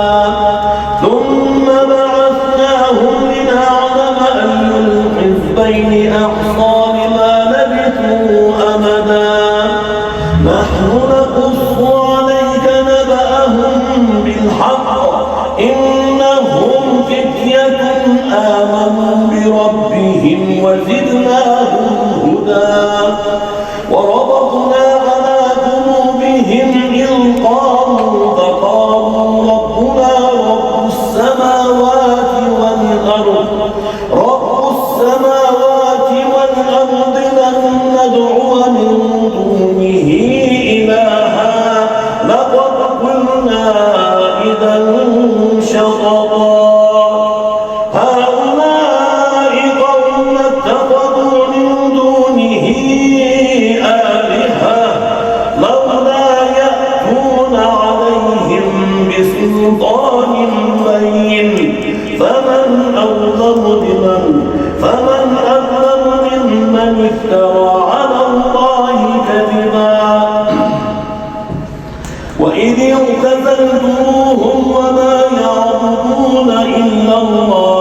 ثم بعثناهم لنعلم أي الحزبين أحصى لما لبثوا أمدا نحن نقص عليك نبأهم بالحق إنهم فتية آمنوا بربهم وزدناهم هدى وربطنا على قلوبهم إذ قاموا فقالوا ربنا رب السماوات والأرض لن ندعو من دونه إلها لقد قلنا إذا شططا هؤلاء قوم اتخذوا من دونه آلهة لولا يأتون عليهم بسلطان بين فمن أظلم ممن افترى على الله كذبا وإذ اعتزلتموهم وما يعبدون إلا الله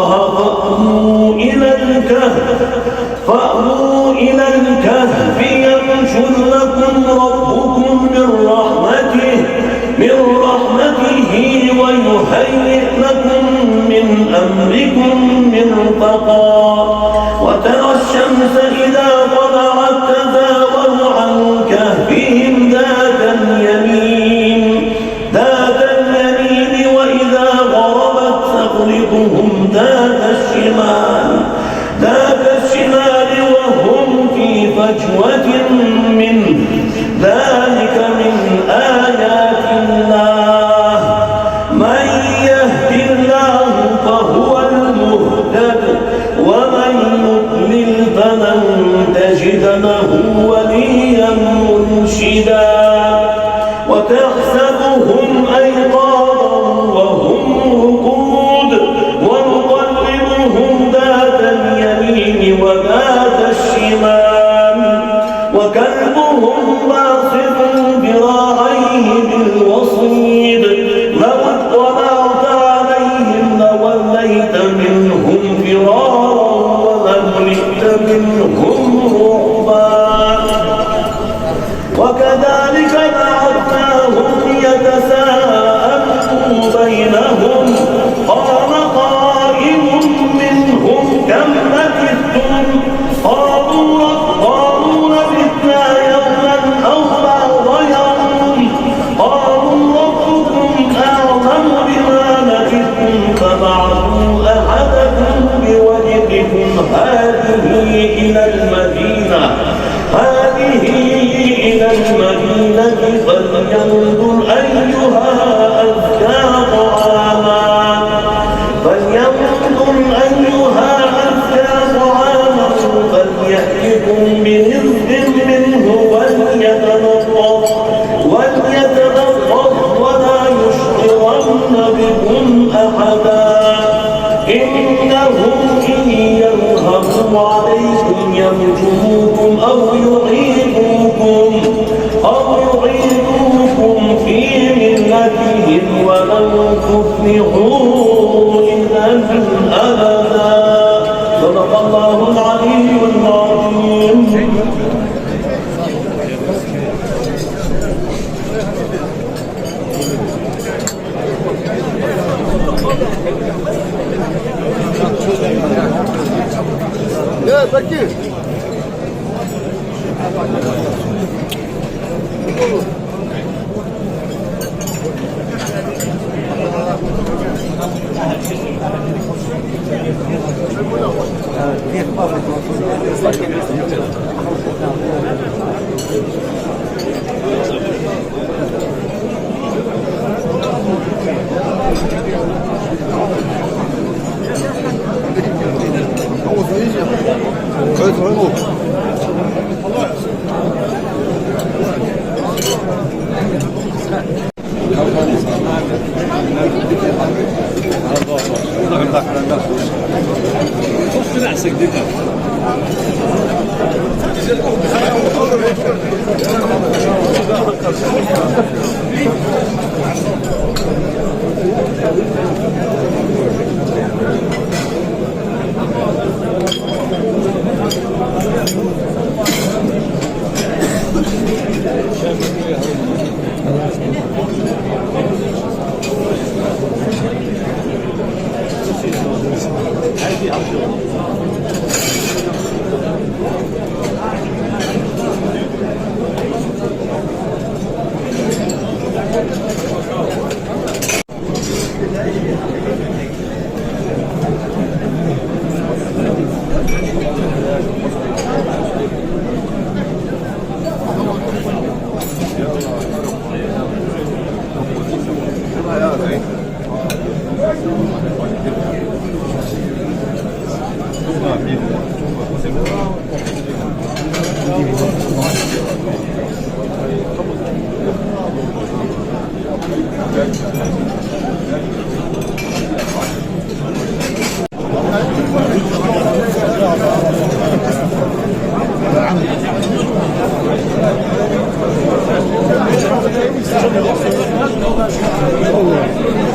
فأووا إلى الكهف ينشر لكم ربكم من رحمته ويهيئ لكم من أمركم مرفقا وترى الشمس إذا طلعت تزاور عن كهفهم ذات اليمين وإذا غربت تقرضهم ذات الشمال وهم في فجوة منه ذلك من آيات الله من يهد الله فهو المهتد ومن يضلل فلن تجد له وليا مرشدا وتحسبهم أيقاظا وهم رقود ونقلبهم ذات اليمين وذات الشمال وكلبهم باسط ذراعيه بالوصيد لو اطلعت عليهم لوليت منهم فرارا ولملئت منهم رعبا وكذلك بعثناهم ليتساءلوا بينهم قال قائل منهم كم لبثتم قالوا لبثنا يوما أو بعض يوم قالوا ربكم أعلم بما لبثتم فبعثوا أحدكم بوجهكم هذه إلى المدينة فلينظر أيها أزكى طعاما فليأتكم برزق منه وليتلطف ولا يشعرن بكم أحدا إنهم إن يظهروا عليكم يرجموكم أو يعيدوكم في ملتهم ولن تفلحوا إذا أبدا صدق الله العلي العظيم.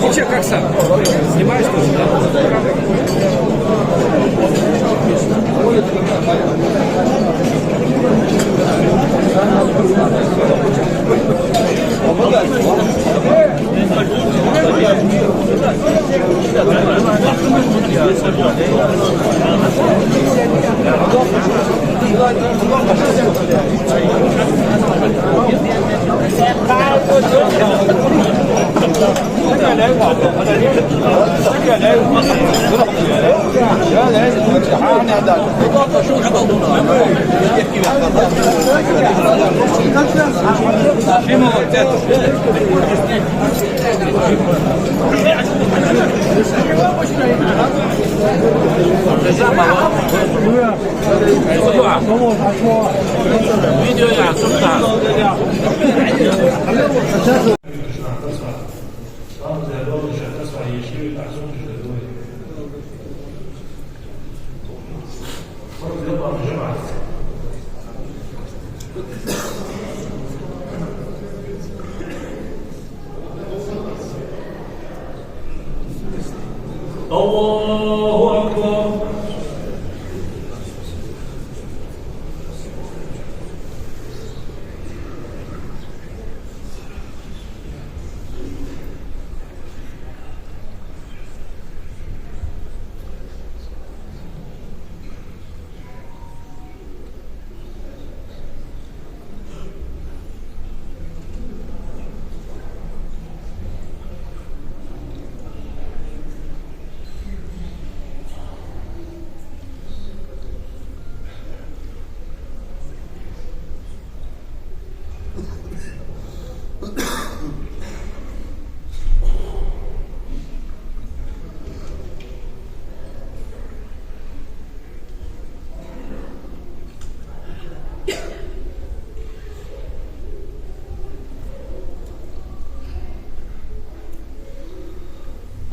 Вообще как сам? Снимаешь тоже, Видео я, الله أكبر.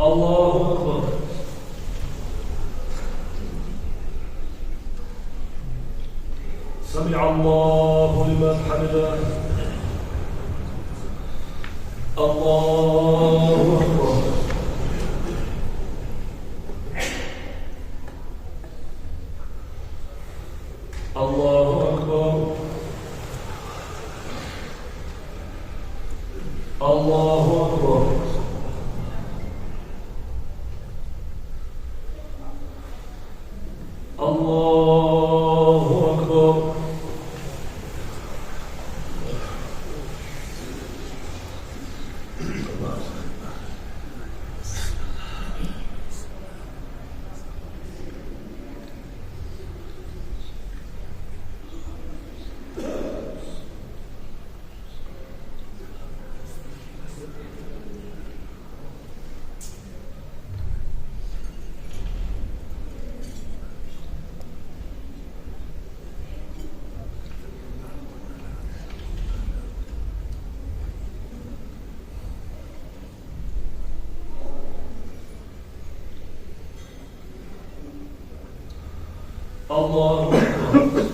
الله أكبر. سمع الله لمن حمده. الله أكبر. الله أكبر. الله أكبر. الله الله أكبر.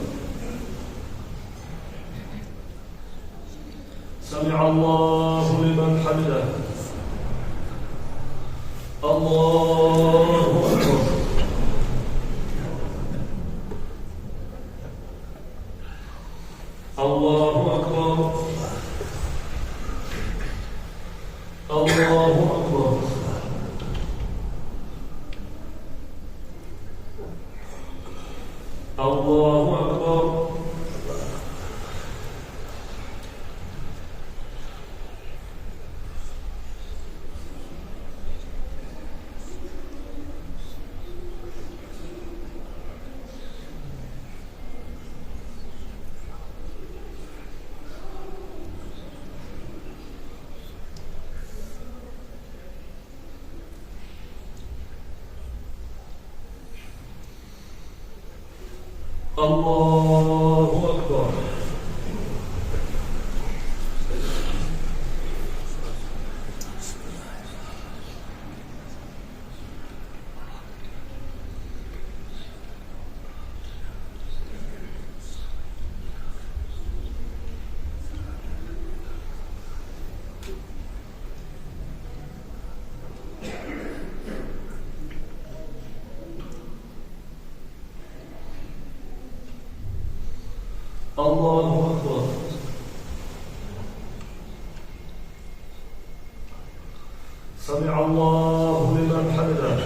سمع الله لمن حمده. الله أكبر. الله أكبر. الله أكبر. الله أكبر. الله أكبر. الله أكبر. سمع الله لمن حمده.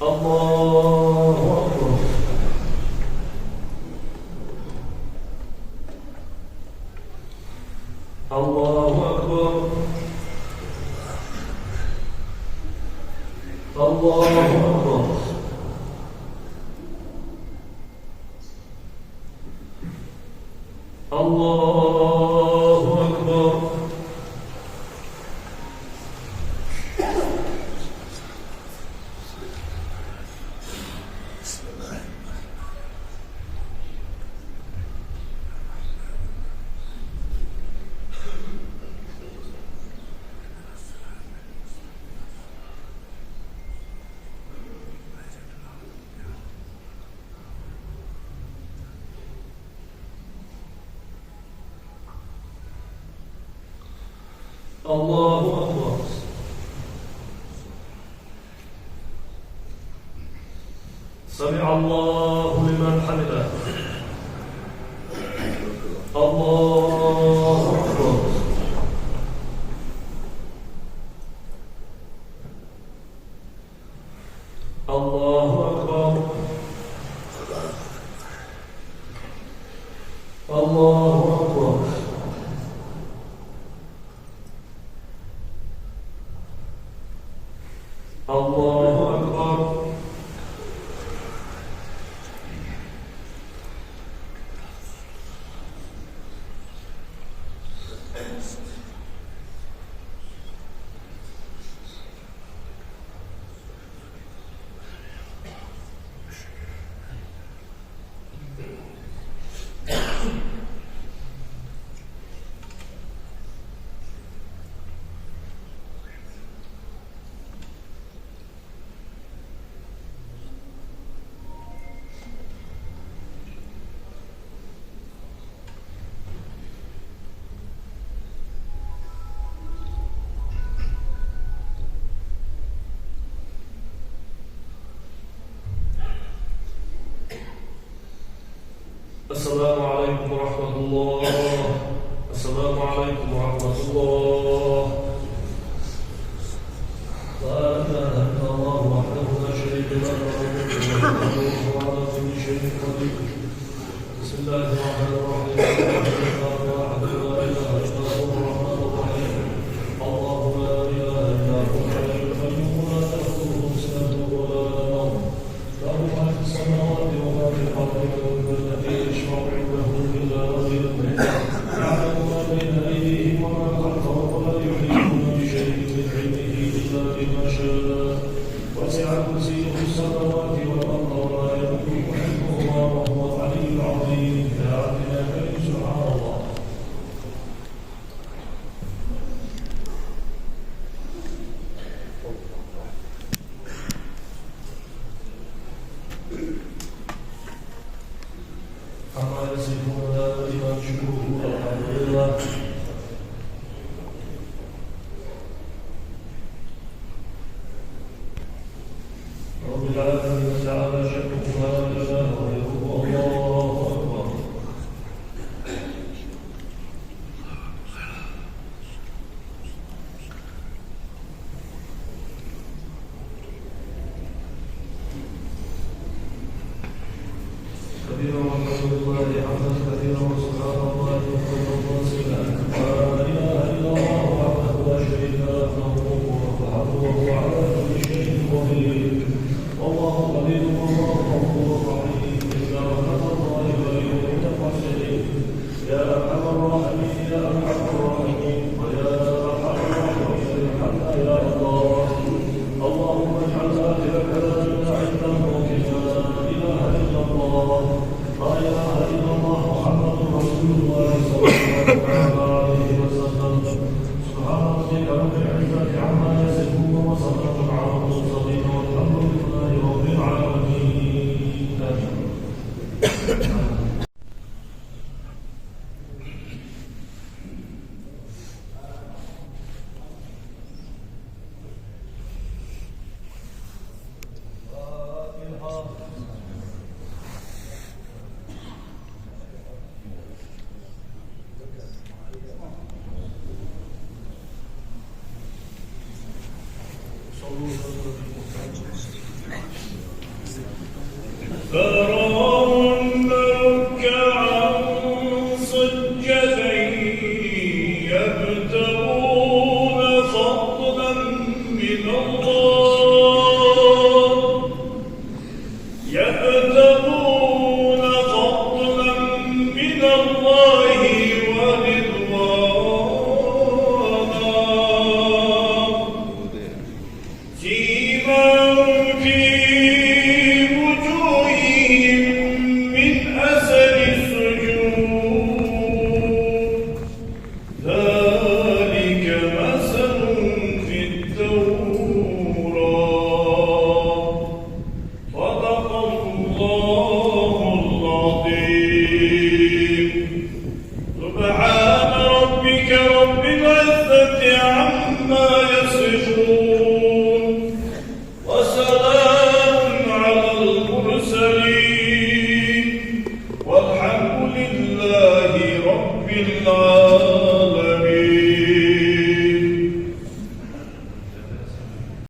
الله أكبر. الله أكبر. الله أكبر. الله أكبر. الله أكبر. سمع الله لمن حمده. الله أكبر. الله أكبر. الله أكبر. الله أكبر. السلام عليكم ورحمة الله. السلام عليكم ورحمة الله. لا إله إلا الله وحده لا شريك له له الملك وعلى كل شيء قدير. بسم الله الرحمن الرحيم. الحمد لله لا إله إلا هو الرحمن الرحيم. الله لا إله إلا هو الحي القيوم لا تأخذه سنة ولا نوم له ما في السماوات وما في الأرض يشفع عنده إلا بإذنه يعلم ما بين أيديهم وما خلفهم ولا يحيطون بشيء من علمه إلا بما شاء وسع كرسيه السماوات والأرض ولا يؤوده حفظهما وهو العلي العظيم. يا عبدنا كريم سبحان الله. العالمين تعالى شأنه لا إله غيره الله أكبر. كبيرا والحمد لله حمدا كثيرا وسبحان الله بكرة واصيلا. لا إله إلا الله وحده لا شريك له وهو على كل شيء قدير. والله قدير والله غفور رحيم. إن رحمة الله قريب من المحسنين. يا أرحم الراحمين يا أرحم الراحمين ويا أرحم الراحمين ارحمنا يا الله. اللهم اجعل آخر كلامنا عند موتنا لا إله إلا الله لا إله إلا الله محمد رسول الله صلى الله عليه وسلم. سبحان ربك رب العزة عما يصفون وسلام على المرسلين والحمد لله رب العالمين. صلوا